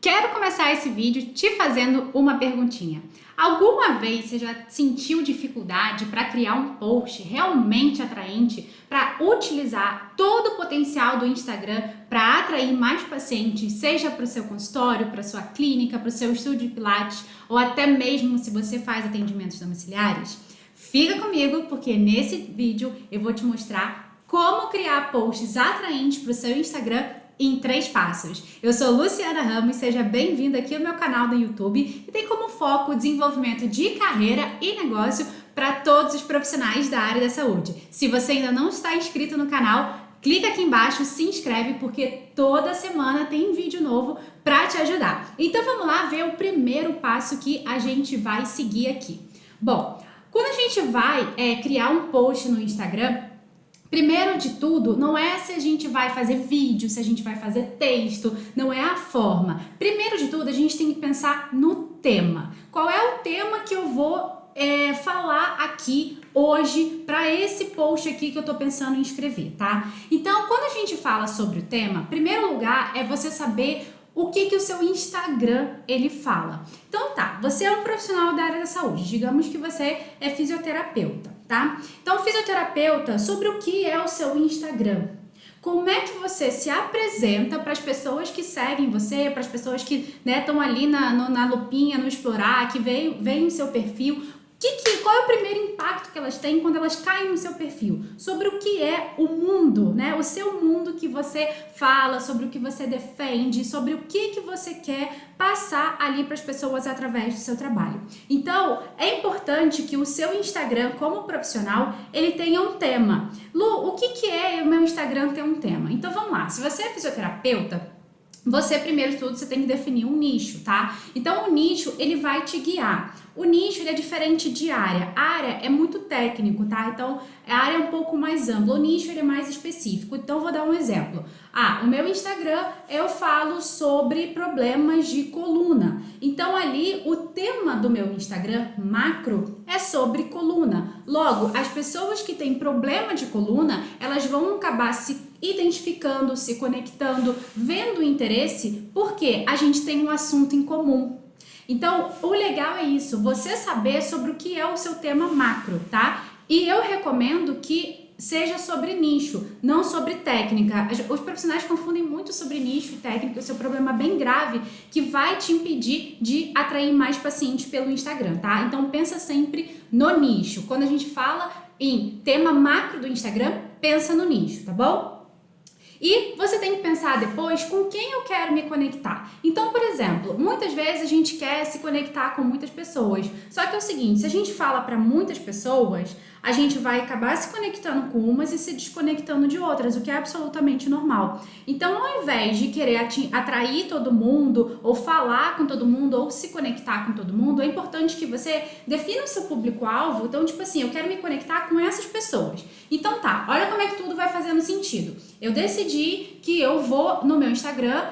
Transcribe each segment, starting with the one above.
Quero começar esse vídeo te fazendo uma perguntinha. Alguma vez você já sentiu dificuldade para criar um post realmente atraente, para utilizar todo o potencial do Instagram para atrair mais pacientes, seja para o seu consultório, para a sua clínica, para o seu estúdio de pilates ou até mesmo se você faz atendimentos domiciliares? Fica comigo porque nesse vídeo eu vou te mostrar como criar posts atraentes para o seu Instagram em 3 passos. Eu sou Luciana Ramos, seja bem-vinda aqui ao meu canal do YouTube e tem como foco o desenvolvimento de carreira e negócio para todos os profissionais da área da saúde. Se você ainda não está inscrito no canal, clica aqui embaixo, se inscreve porque toda semana tem vídeo novo para te ajudar. Então vamos lá ver o primeiro passo que a gente vai seguir aqui. Bom, quando a gente vai criar um post no Instagram, primeiro de tudo, não é se a gente vai fazer vídeo, se a gente vai fazer texto, não é a forma. Primeiro de tudo, a gente tem que pensar no tema. Qual é o tema que eu vou falar aqui hoje para esse post aqui que eu tô pensando em escrever, tá? Então, quando a gente fala sobre o tema, primeiro lugar é você saber o que o seu Instagram ele fala. Então tá, você é um profissional da área da saúde, digamos que você é fisioterapeuta, tá? Então fisioterapeuta, sobre o que é o seu Instagram? Como é que você se apresenta para as pessoas que seguem você, para as pessoas que estão ali na lupinha, no explorar, que veem o seu perfil? Qual é o primeiro impacto que elas têm quando elas caem no seu perfil? Sobre o que é o mundo, né? O seu mundo que você fala, sobre o que você defende, sobre o que você quer passar ali para as pessoas através do seu trabalho. Então, é importante que o seu Instagram, como profissional, ele tenha um tema. Lu, o que é o meu Instagram ter um tema? Então, vamos lá. Se você é fisioterapeuta, você, primeiro de tudo, você tem que definir um nicho, tá? Então, o nicho, ele vai te guiar. O nicho, ele é diferente de área. A área é muito técnico, tá? Então, a área é um pouco mais ampla. O nicho, ele é mais específico. Então, eu vou dar um exemplo. O meu Instagram, eu falo sobre problemas de coluna. Então, ali, o tema do meu Instagram, macro, é sobre coluna. Logo, as pessoas que têm problema de coluna, elas vão acabar se identificando, se conectando, vendo o interesse, porque a gente tem um assunto em comum. Então, o legal é isso, você saber sobre o que é o seu tema macro, tá? E eu recomendo que seja sobre nicho, não sobre técnica. Os profissionais confundem muito sobre nicho e técnica, esse é um problema bem grave que vai te impedir de atrair mais pacientes pelo Instagram, tá? Então, pensa sempre no nicho. Quando a gente fala em tema macro do Instagram, pensa no nicho, tá bom? E você tem que pensar depois com quem eu quero me conectar. Então, por exemplo, muitas vezes a gente quer se conectar com muitas pessoas. Só que é o seguinte, se a gente fala para muitas pessoas, a gente vai acabar se conectando com umas e se desconectando de outras, o que é absolutamente normal. Então, ao invés de querer atrair todo mundo, ou falar com todo mundo, ou se conectar com todo mundo, é importante que você defina o seu público-alvo. Então, tipo assim, eu quero me conectar com essas pessoas. Então tá, olha como é que tudo vai fazendo sentido. Eu decidi que eu vou no meu Instagram,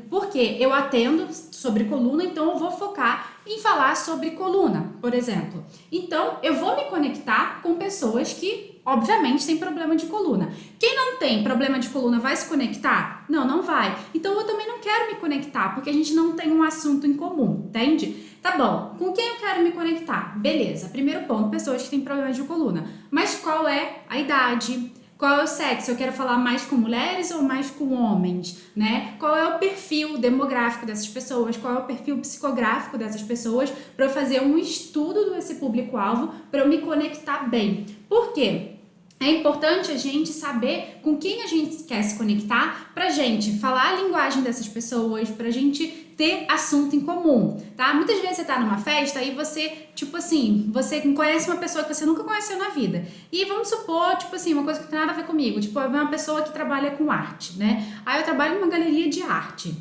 porque eu atendo sobre coluna, então eu vou focar em falar sobre coluna, por exemplo. Então, eu vou me conectar com pessoas que, obviamente, têm problema de coluna. Quem não tem problema de coluna vai se conectar? Não, não vai. Então, eu também não quero me conectar, porque a gente não tem um assunto em comum, entende? Tá bom, com quem eu quero me conectar? Beleza, primeiro ponto, pessoas que têm problemas de coluna. Mas qual é a idade? Qual é o sexo? Eu quero falar mais com mulheres ou mais com homens, né? Qual é o perfil demográfico dessas pessoas? Qual é o perfil psicográfico dessas pessoas? Para eu fazer um estudo desse público-alvo, para eu me conectar bem. Por quê? É importante a gente saber com quem a gente quer se conectar pra gente falar a linguagem dessas pessoas, pra gente ter assunto em comum, tá? Muitas vezes você tá numa festa e você, tipo assim, você conhece uma pessoa que você nunca conheceu na vida. E vamos supor, tipo assim, uma coisa que não tem nada a ver comigo, tipo, uma pessoa que trabalha com arte, né? Aí eu trabalho numa galeria de arte.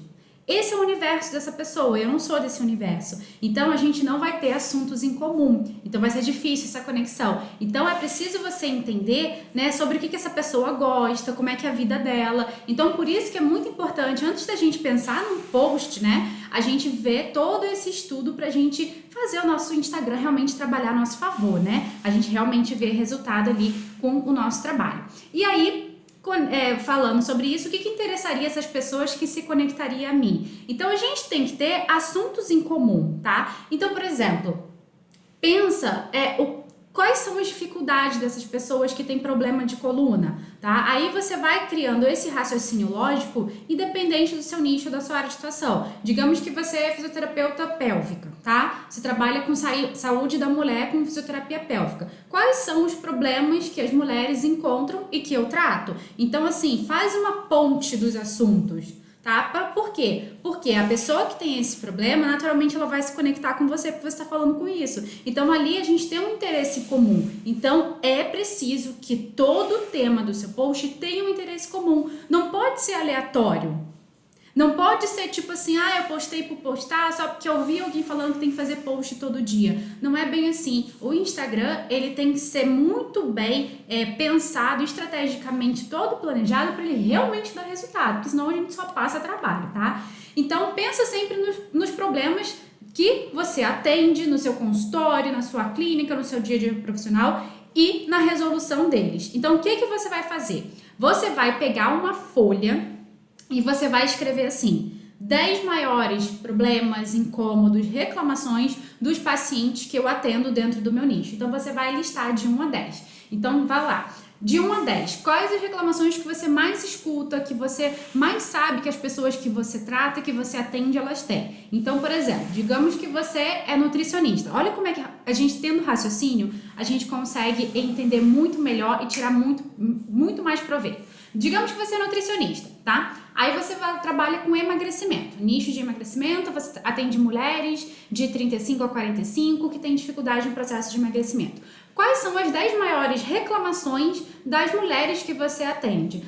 Esse é o universo dessa pessoa, eu não sou desse universo. Então, a gente não vai ter assuntos em comum. Então, vai ser difícil essa conexão. Então, é preciso você entender, né, sobre o que essa pessoa gosta, como é que é a vida dela. Então, por isso que é muito importante, antes da gente pensar num post, né, a gente ver todo esse estudo pra gente fazer o nosso Instagram realmente trabalhar a nosso favor, né? A gente realmente ver resultado ali com o nosso trabalho. E aí, falando sobre isso, o que interessaria essas pessoas que se conectaria a mim? Então a gente tem que ter assuntos em comum, tá? Então, por exemplo, pensa quais são as dificuldades dessas pessoas que têm problema de coluna, tá? Aí você vai criando esse raciocínio lógico independente do seu nicho, da sua área de atuação. Digamos que você é fisioterapeuta pélvica, tá? Você trabalha com saúde da mulher com fisioterapia pélvica. Quais são os problemas que as mulheres encontram e que eu trato? Então, assim, faz uma ponte dos assuntos. Tá? Por quê? Porque a pessoa que tem esse problema, naturalmente ela vai se conectar com você porque você está falando com isso. Então ali a gente tem um interesse comum. Então é preciso que todo o tema do seu post tenha um interesse comum. Não pode ser aleatório. Não pode ser tipo assim, eu postei por postar só porque eu vi alguém falando que tem que fazer post todo dia. Não é bem assim. O Instagram, ele tem que ser muito bem pensado, estrategicamente todo planejado para ele realmente dar resultado, porque senão a gente só passa trabalho, tá? Então, pensa sempre nos problemas que você atende no seu consultório, na sua clínica, no seu dia a dia profissional e na resolução deles. Então, o que você vai fazer? Você vai pegar uma folha e você vai escrever assim: 10 maiores problemas, incômodos, reclamações dos pacientes que eu atendo dentro do meu nicho. Então você vai listar de 1 a 10. Então vai lá. De 1 a 10, quais as reclamações que você mais escuta, que você mais sabe que as pessoas que você trata, que você atende, elas têm? Então, por exemplo, digamos que você é nutricionista. Olha como é que a gente, tendo raciocínio, a gente consegue entender muito melhor e tirar muito mais proveito. Digamos que você é nutricionista, tá? Aí você trabalha com emagrecimento, nicho de emagrecimento, você atende mulheres de 35 a 45 que têm dificuldade no processo de emagrecimento. Quais são as 10 maiores reclamações das mulheres que você atende?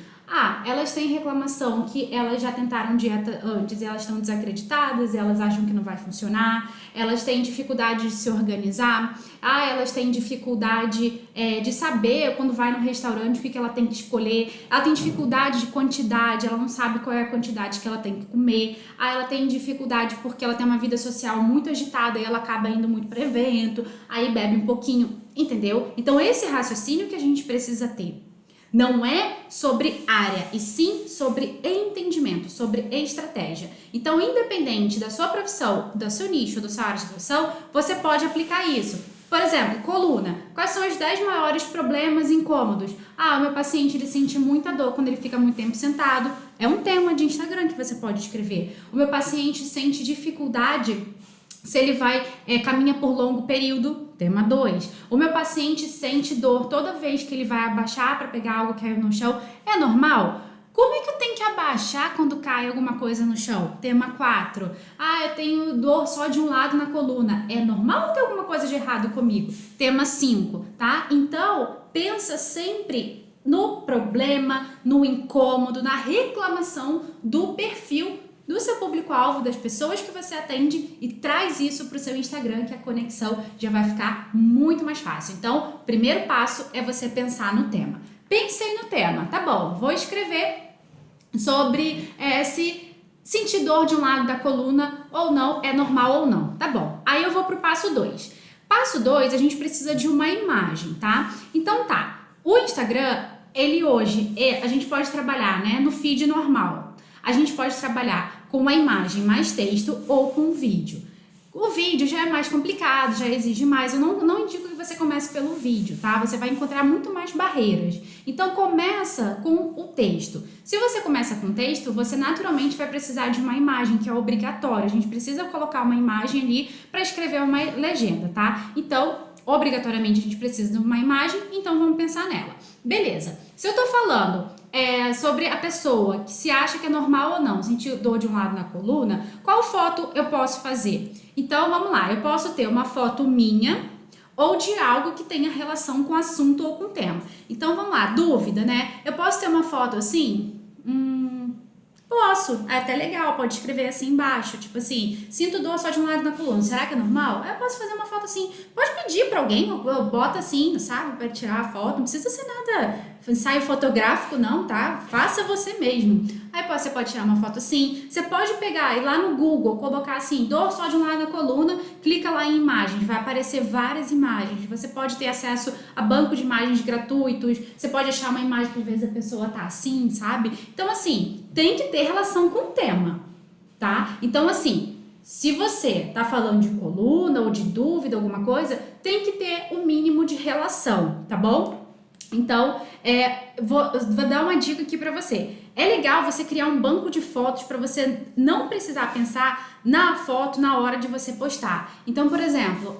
Elas têm reclamação que elas já tentaram dieta antes e elas estão desacreditadas, elas acham que não vai funcionar, elas têm dificuldade de se organizar, elas têm dificuldade de saber quando vai no restaurante o que ela tem que escolher, ela tem dificuldade de quantidade, ela não sabe qual é a quantidade que ela tem que comer, ela tem dificuldade porque ela tem uma vida social muito agitada e ela acaba indo muito para evento, aí bebe um pouquinho, entendeu? Então esse raciocínio que a gente precisa ter. Não é sobre área, e sim sobre entendimento, sobre estratégia. Então, independente da sua profissão, do seu nicho, da sua área de atuação, você pode aplicar isso. Por exemplo, coluna. Quais são os 10 maiores problemas incômodos? O meu paciente ele sente muita dor quando ele fica muito tempo sentado. É um tema de Instagram que você pode escrever. O meu paciente sente dificuldade se ele caminha por longo período. Tema 2. O meu paciente sente dor toda vez que ele vai abaixar para pegar algo que caiu no chão. É normal? Como é que eu tenho que abaixar quando cai alguma coisa no chão? Tema 4. Eu tenho dor só de um lado na coluna. É normal ou tem alguma coisa de errado comigo? Tema 5, tá? Então, pensa sempre no problema, no incômodo, na reclamação do perfil do seu público-alvo, das pessoas que você atende e traz isso para o seu Instagram, que a conexão já vai ficar muito mais fácil. Então, o primeiro passo é você pensar no tema. Pensei no tema, tá bom, vou escrever sobre se sentir dor de um lado da coluna ou não, é normal ou não, tá bom. Aí eu vou pro passo 2. Passo 2, a gente precisa de uma imagem, tá? Então o Instagram, ele hoje, a gente pode trabalhar, né, no feed normal. A gente pode trabalhar com uma imagem mais texto ou com vídeo. O vídeo já é mais complicado, já exige mais. Eu não indico que você comece pelo vídeo, tá? Você vai encontrar muito mais barreiras. Então, começa com o texto. Se você começa com texto, você naturalmente vai precisar de uma imagem, que é obrigatória. A gente precisa colocar uma imagem ali para escrever uma legenda, tá? Então, obrigatoriamente a gente precisa de uma imagem, então vamos pensar nela. Beleza. Se eu tô falando sobre a pessoa que se acha que é normal ou não sentir dor de um lado na coluna, qual foto eu posso fazer? Então, vamos lá. Eu posso ter uma foto minha ou de algo que tenha relação com o assunto ou com o tema. Então, vamos lá. Dúvida, né? Eu posso ter uma foto assim? Posso. É até legal. Pode escrever assim embaixo. Tipo assim, sinto dor só de um lado na coluna. Será que é normal? Eu posso fazer uma foto assim. Pode pedir pra alguém. Bota assim, sabe? Pra tirar a foto. Não precisa ser nada ensaio fotográfico não, tá? Faça você mesmo. Aí você pode tirar uma foto assim, você pode pegar e ir lá no Google, colocar assim, dor só de um lado da coluna, clica lá em imagens, vai aparecer várias imagens. Você pode ter acesso a banco de imagens gratuitos, você pode achar uma imagem que às vezes a pessoa tá assim, sabe? Então assim, tem que ter relação com o tema, tá? Então assim, se você tá falando de coluna ou de dúvida, alguma coisa, tem que ter o mínimo de relação, tá bom? Então, vou dar uma dica aqui pra você. É legal você criar um banco de fotos para você não precisar pensar na foto na hora de você postar. Então, por exemplo,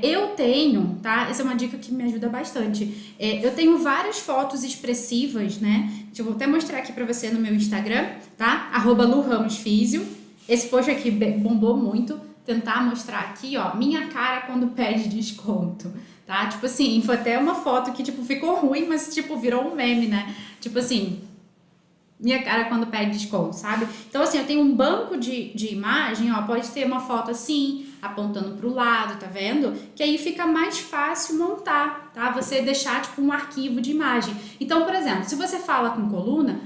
eu tenho, tá? Essa é uma dica que me ajuda bastante. Eu tenho várias fotos expressivas, né? Eu vou até mostrar aqui pra você no meu Instagram, tá? @LuRamosFísio. Esse post aqui bombou muito. Tentar mostrar aqui, ó, minha cara quando pede desconto, tá? Tipo assim, foi até uma foto que, tipo, ficou ruim, mas, tipo, virou um meme, né? Tipo assim, minha cara quando pede desconto, sabe? Então, assim, eu tenho um banco de imagem, ó, pode ter uma foto assim, apontando pro lado, tá vendo? Que aí fica mais fácil montar, tá? Você deixar, tipo, um arquivo de imagem. Então, por exemplo, se você fala com coluna,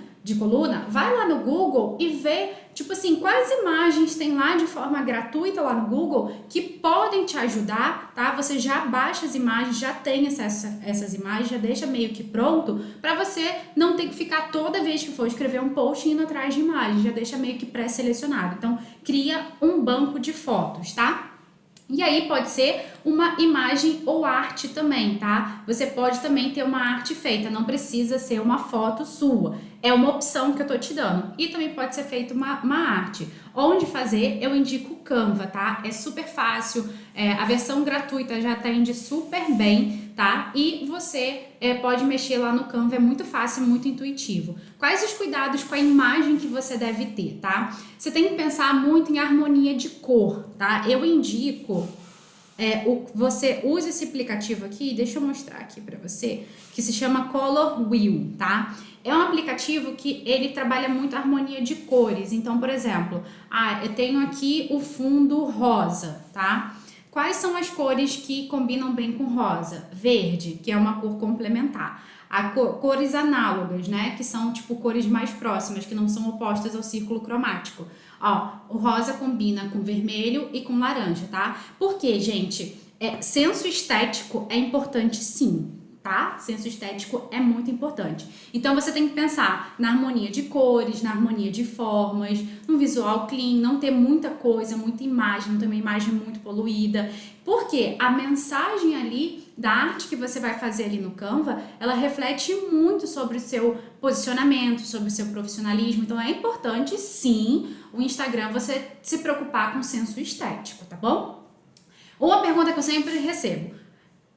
vai lá no Google e vê, tipo assim, quais imagens tem lá de forma gratuita lá no Google que podem te ajudar, tá? Você já baixa as imagens, já tem acesso a essas imagens, já deixa meio que pronto para você não ter que ficar toda vez que for escrever um post indo atrás de imagens, já deixa meio que pré-selecionado. Então, cria um banco de fotos, tá? E aí pode ser uma imagem ou arte também, tá? Você pode também ter uma arte feita, não precisa ser uma foto sua. É uma opção que eu tô te dando. E também pode ser feita uma arte. Onde fazer, eu indico o Canva, tá? É super fácil, a versão gratuita já atende super bem, tá? E você pode mexer lá no Canva, é muito fácil, muito intuitivo. Quais os cuidados com a imagem que você deve ter, tá? Você tem que pensar muito em harmonia de cor, tá? Eu indico você usa esse aplicativo aqui, deixa eu mostrar aqui pra você, que se chama Color Wheel, tá? É um aplicativo que ele trabalha muito a harmonia de cores. Então, por exemplo, eu tenho aqui o fundo rosa, tá? Quais são as cores que combinam bem com rosa? Verde, que é uma cor complementar. Cores análogas, né? Que são tipo cores mais próximas, que não são opostas ao círculo cromático. Ó, o rosa combina com vermelho e com laranja, tá? Porque, gente, senso estético é importante sim, tá? Senso estético é muito importante. Então você tem que pensar na harmonia de cores, na harmonia de formas, no visual clean, não ter muita coisa, muita imagem, não ter uma imagem muito poluída. Porque a mensagem ali da arte que você vai fazer ali no Canva, ela reflete muito sobre o seu posicionamento, sobre o seu profissionalismo. Então é importante sim o Instagram você se preocupar com o senso estético, tá bom? Uma pergunta que eu sempre recebo: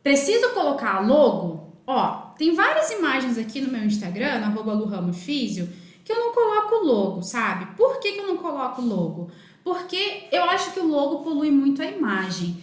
preciso colocar logo? Ó, tem várias imagens aqui no meu Instagram, no @LuRamosFísio, que eu não coloco logo, sabe? Por que eu não coloco logo? Porque eu acho que o logo polui muito a imagem.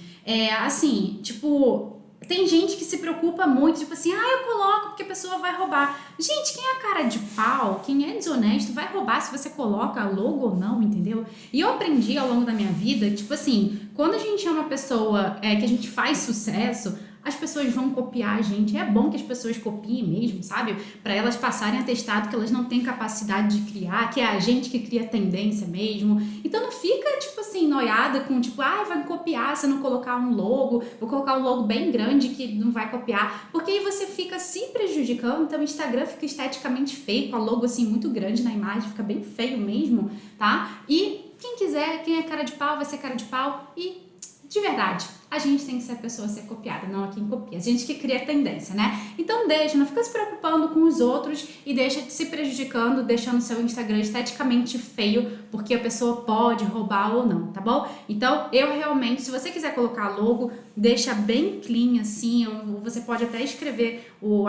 Assim, tipo, tem gente que se preocupa muito, tipo assim, eu coloco porque a pessoa vai roubar. Gente, quem é cara de pau, quem é desonesto, vai roubar se você coloca logo ou não, entendeu? E eu aprendi ao longo da minha vida, tipo assim, quando a gente é uma pessoa que a gente faz sucesso, as pessoas vão copiar a gente. É bom que as pessoas copiem mesmo, sabe? Para elas passarem atestado que elas não têm capacidade de criar, que é a gente que cria tendência mesmo. Então não fica, tipo assim, noiada com tipo, vai copiar se eu não colocar um logo, vou colocar um logo bem grande que não vai copiar. Porque aí você fica se prejudicando, então o Instagram fica esteticamente feio, com a logo assim muito grande na imagem, fica bem feio mesmo, tá? E quem quiser, quem é cara de pau, vai ser cara de pau e de verdade, a gente tem que ser a pessoa a ser copiada, não a quem copia. A gente que cria tendência, né? Então não fica se preocupando com os outros e deixa se prejudicando, deixando seu Instagram esteticamente feio, porque a pessoa pode roubar ou não, tá bom? Então, eu realmente, se você quiser colocar logo, deixa bem clean assim, você pode até escrever o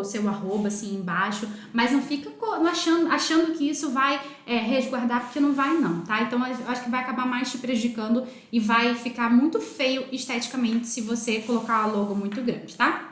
seu arroba assim embaixo, mas não fica achando que isso vai resguardar, porque não vai não, tá? Então, eu acho que vai acabar mais te prejudicando e vai ficar muito feio esteticamente se você colocar a logo muito grande, tá?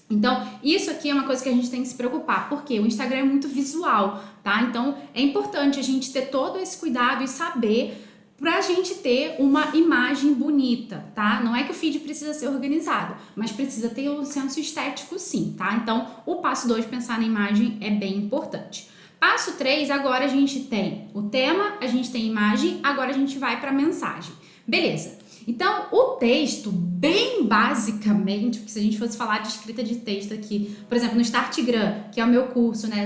Então, isso aqui é uma coisa que a gente tem que se preocupar, porque o Instagram é muito visual, tá? Então, é importante a gente ter todo esse cuidado e saber pra gente ter uma imagem bonita, tá? Não é que o feed precisa ser organizado, mas precisa ter um senso estético sim, tá? Então, o passo 2, pensar na imagem, é bem importante. Passo 3, agora a gente tem o tema, a gente tem imagem, agora a gente vai para a mensagem. Beleza. Então, o texto, bem basicamente, porque se a gente fosse falar de escrita de texto aqui, por exemplo, no Startgram, que é o meu curso, né,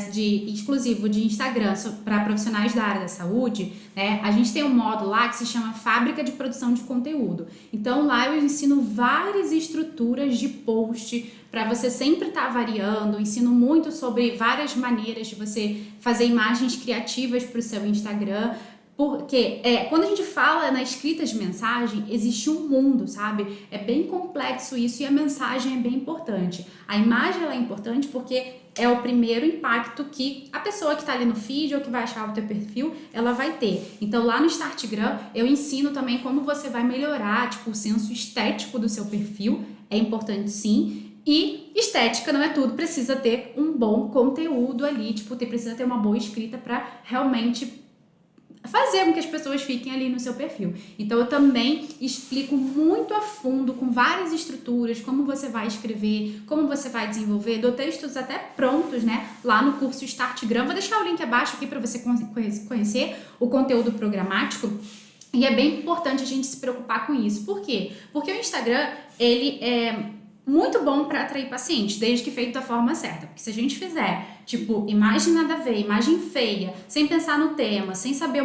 exclusivo de Instagram para profissionais da área da saúde, né, a gente tem um módulo lá que se chama Fábrica de Produção de Conteúdo. Então, lá eu ensino várias estruturas de post para você sempre estar variando, ensino muito sobre várias maneiras de você fazer imagens criativas para o seu Instagram. Porque quando a gente fala na escrita de mensagem, existe um mundo, sabe? É bem complexo isso e a mensagem é bem importante. A imagem ela é importante porque é o primeiro impacto que a pessoa que está ali no feed ou que vai achar o teu perfil, ela vai ter. Então lá no Startgram eu ensino também como você vai melhorar, tipo, o senso estético do seu perfil. É importante sim. E estética não é tudo, precisa ter um bom conteúdo ali, tipo, precisa ter uma boa escrita para realmente fazer com que as pessoas fiquem ali no seu perfil. Então eu também explico muito a fundo, com várias estruturas, como você vai escrever, como você vai desenvolver, dou textos até prontos, né, lá no curso Startgram. Vou deixar o link abaixo aqui para você conhecer o conteúdo programático. E é bem importante a gente se preocupar com isso. Por quê? Porque o Instagram, ele é muito bom para atrair pacientes, desde que feito da forma certa. Porque se a gente fizer, tipo, imagem nada a ver, imagem feia, sem pensar no tema, sem saber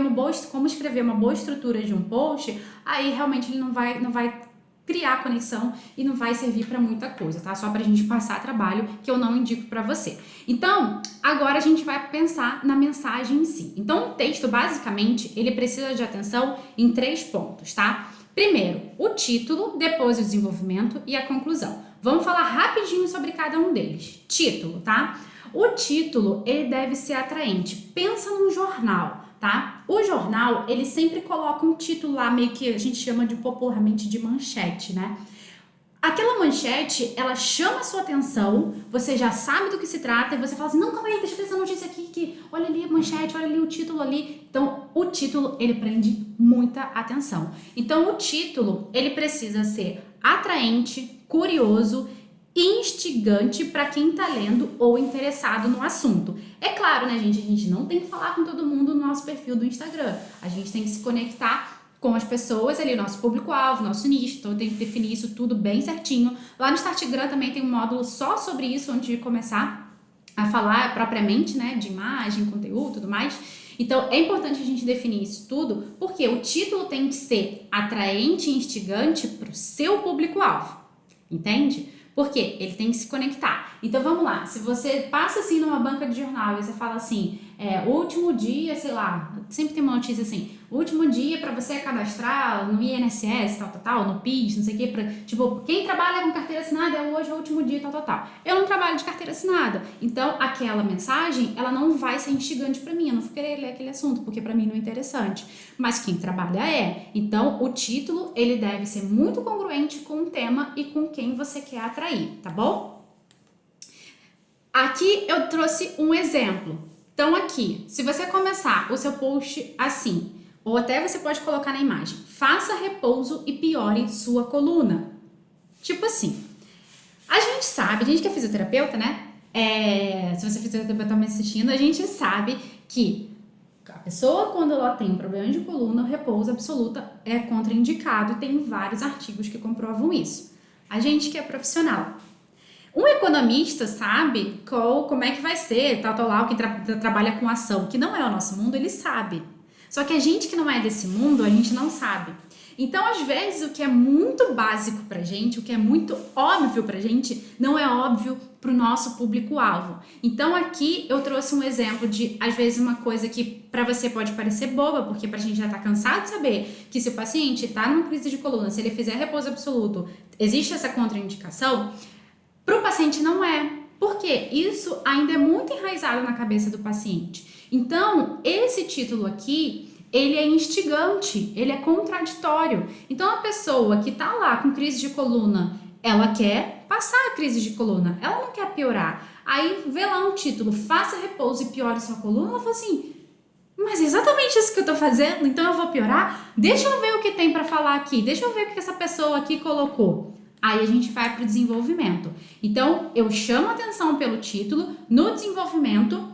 como escrever uma boa estrutura de um post, aí realmente ele não vai criar conexão e não vai servir para muita coisa, tá? Só pra gente passar trabalho que eu não indico para você. Então, agora a gente vai pensar na mensagem em si. Então, o texto, basicamente, ele precisa de atenção em 3 pontos, tá? Primeiro, o título, depois o desenvolvimento e a conclusão. Vamos falar rapidinho sobre cada um deles. Título, tá? O título, ele deve ser atraente. Pensa num jornal, tá? O jornal, ele sempre coloca um título lá, meio que a gente chama de popularmente de manchete, né? Aquela manchete, ela chama a sua atenção, você já sabe do que se trata e você fala assim, não, calma aí, deixa eu ver essa notícia aqui, que olha ali a manchete, olha ali o título ali. Então, o título, ele prende muita atenção. Então, o título, ele precisa ser atraente, curioso, instigante para quem tá lendo ou interessado no assunto. É claro, né, gente? A gente não tem que falar com todo mundo no nosso perfil do Instagram. A gente tem que se conectar com as pessoas ali, nosso público-alvo, nosso nicho, então tem que definir isso tudo bem certinho. Lá no Startgram também tem um módulo só sobre isso, antes de começar a falar propriamente, né, de imagem, conteúdo e tudo mais. Então é importante a gente definir isso tudo, porque o título tem que ser atraente e instigante para o seu público-alvo, entende? Porque ele tem que se conectar. Então vamos lá, se você passa assim numa banca de jornal e você fala assim, último dia, sei lá, sempre tem uma notícia assim, último dia para você cadastrar no INSS, tal, no PIS, não sei o que, tipo, quem trabalha com carteira assinada hoje é o último dia, tal. Eu não trabalho de carteira assinada, então aquela mensagem, ela não vai ser instigante para mim, eu não vou querer ler aquele assunto, porque para mim não é interessante, mas quem trabalha é. Então o título, ele deve ser muito congruente com o tema e com quem você quer atrair, tá bom? Aqui eu trouxe um exemplo. Então aqui, se você começar o seu post assim, ou até você pode colocar na imagem, faça repouso e piore sua coluna. Tipo assim, a gente sabe, a gente que é fisioterapeuta, né? Se você é fisioterapeuta tá me assistindo, a gente sabe que a pessoa, quando ela tem um problema de coluna, o repouso absoluto é contraindicado e tem vários artigos que comprovam isso. A gente que é profissional. Um economista sabe como é que vai ser, tal, lá, quem trabalha com ação, que não é o nosso mundo, ele sabe. Só que a gente que não é desse mundo, a gente não sabe. Então, às vezes, o que é muito básico pra gente, o que é muito óbvio pra gente, não é óbvio pro nosso público-alvo. Então, aqui eu trouxe um exemplo de, às vezes, uma coisa que pra você pode parecer boba, porque pra gente já tá cansado de saber que se o paciente tá numa crise de coluna, se ele fizer repouso absoluto, existe essa contraindicação. Para o paciente não é, porque isso ainda é muito enraizado na cabeça do paciente. Então, esse título aqui, ele é instigante, ele é contraditório. Então, a pessoa que está lá com crise de coluna, ela quer passar a crise de coluna, ela não quer piorar. Aí, vê lá um título, faça repouso e piore sua coluna, ela fala assim, Mas é exatamente isso que eu tô fazendo, então eu vou piorar? Deixa eu ver o que tem para falar aqui, deixa eu ver o que essa pessoa aqui colocou. Aí a gente vai para o desenvolvimento. Então, eu chamo atenção pelo título, no desenvolvimento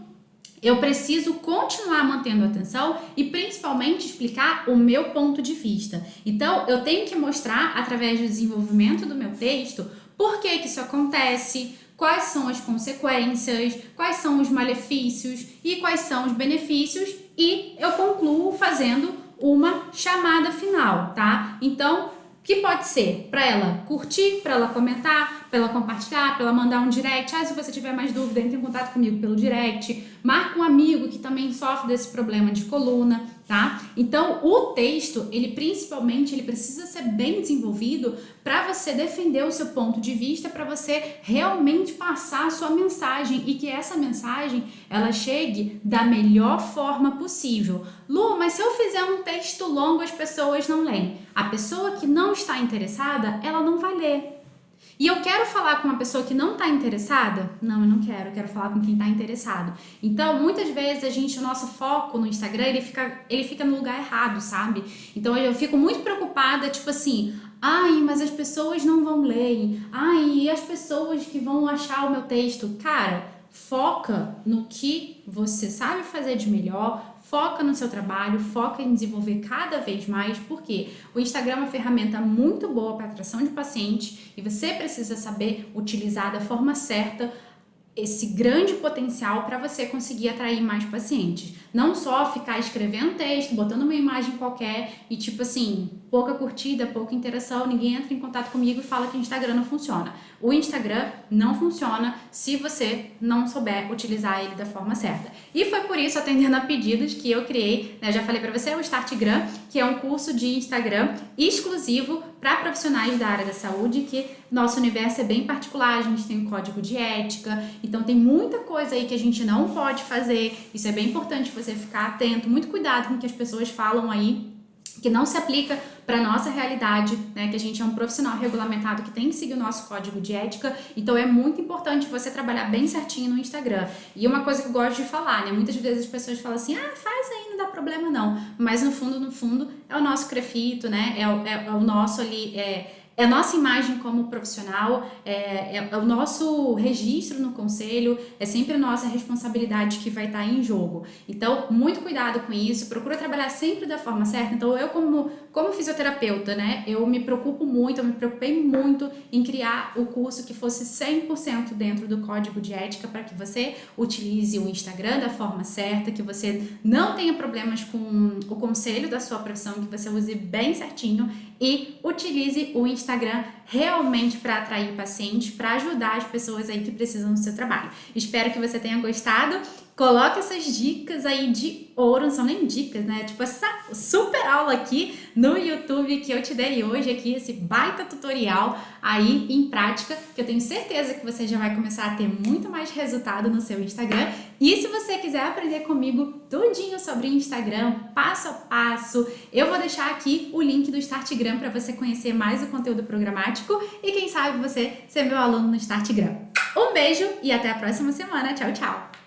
eu preciso continuar mantendo a atenção e principalmente explicar o meu ponto de vista. Então, eu tenho que mostrar, através do desenvolvimento do meu texto, por que isso acontece, quais são as consequências, quais são os malefícios e quais são os benefícios, e eu concluo fazendo uma chamada final, tá? Então, que pode ser para ela curtir, para ela comentar, para ela compartilhar, para ela mandar um direct. Se você tiver mais dúvida, entre em contato comigo pelo direct. Marca um amigo que também sofre desse problema de coluna, tá? Então, o texto, ele precisa ser bem desenvolvido para você defender o seu ponto de vista, para você realmente passar a sua mensagem e que essa mensagem, ela chegue da melhor forma possível. Lu, mas se eu fizer um texto longo, as pessoas não leem. A pessoa que não está interessada, ela não vai ler. E eu quero falar com uma pessoa que não está interessada? Não, eu não quero. Eu quero falar com quem está interessado. Então, muitas vezes o nosso foco no Instagram, ele fica no lugar errado, sabe? Então, eu fico muito preocupada, tipo assim, ai, mas as pessoas não vão ler. Ai, e as pessoas que vão achar o meu texto? Cara, foca no que você sabe fazer de melhor. Foca no seu trabalho, foca em desenvolver cada vez mais, porque o Instagram é uma ferramenta muito boa para atração de pacientes e você precisa saber utilizar da forma certa esse grande potencial para você conseguir atrair mais pacientes. Não só ficar escrevendo texto, botando uma imagem qualquer e tipo assim, pouca curtida, pouca interação, ninguém entra em contato comigo e fala que o Instagram não funciona. O Instagram não funciona se você não souber utilizar ele da forma certa. E foi por isso, atendendo a pedidos, que eu criei, né, já falei para você, o Startgram, que é um curso de Instagram exclusivo para profissionais da área da saúde, que nosso universo é bem particular, a gente tem um código de ética, então tem muita coisa aí que a gente não pode fazer, isso é bem importante você ficar atento, muito cuidado com o que as pessoas falam aí, que não se aplica para nossa realidade, né? Que a gente é um profissional regulamentado que tem que seguir o nosso código de ética, então é muito importante você trabalhar bem certinho no Instagram. E uma coisa que eu gosto de falar, né? Muitas vezes as pessoas falam assim, faz aí, não dá problema não, mas no fundo, é o nosso crefito, né? É o nosso ali, é a nossa imagem como profissional, é o nosso registro no conselho, é sempre a nossa responsabilidade que vai estar em jogo. Então, muito cuidado com isso, procura trabalhar sempre da forma certa. Então, eu como fisioterapeuta, né, eu me preocupei muito em criar o curso que fosse 100% dentro do código de ética para que você utilize o Instagram da forma certa, que você não tenha problemas com o conselho da sua profissão, que você use bem certinho e utilize o Instagram realmente para atrair pacientes, para ajudar as pessoas aí que precisam do seu trabalho. Espero que você tenha gostado. Coloque essas dicas aí de ouro, não são nem dicas, né? Tipo essa super aula aqui no YouTube que eu te dei hoje aqui, esse baita tutorial aí em prática, que eu tenho certeza que você já vai começar a ter muito mais resultado no seu Instagram. E se você quiser aprender comigo tudinho sobre Instagram, passo a passo, eu vou deixar aqui o link do Startgram para você conhecer mais o conteúdo programático e quem sabe você ser meu aluno no Startgram. Um beijo e até a próxima semana. Tchau, tchau!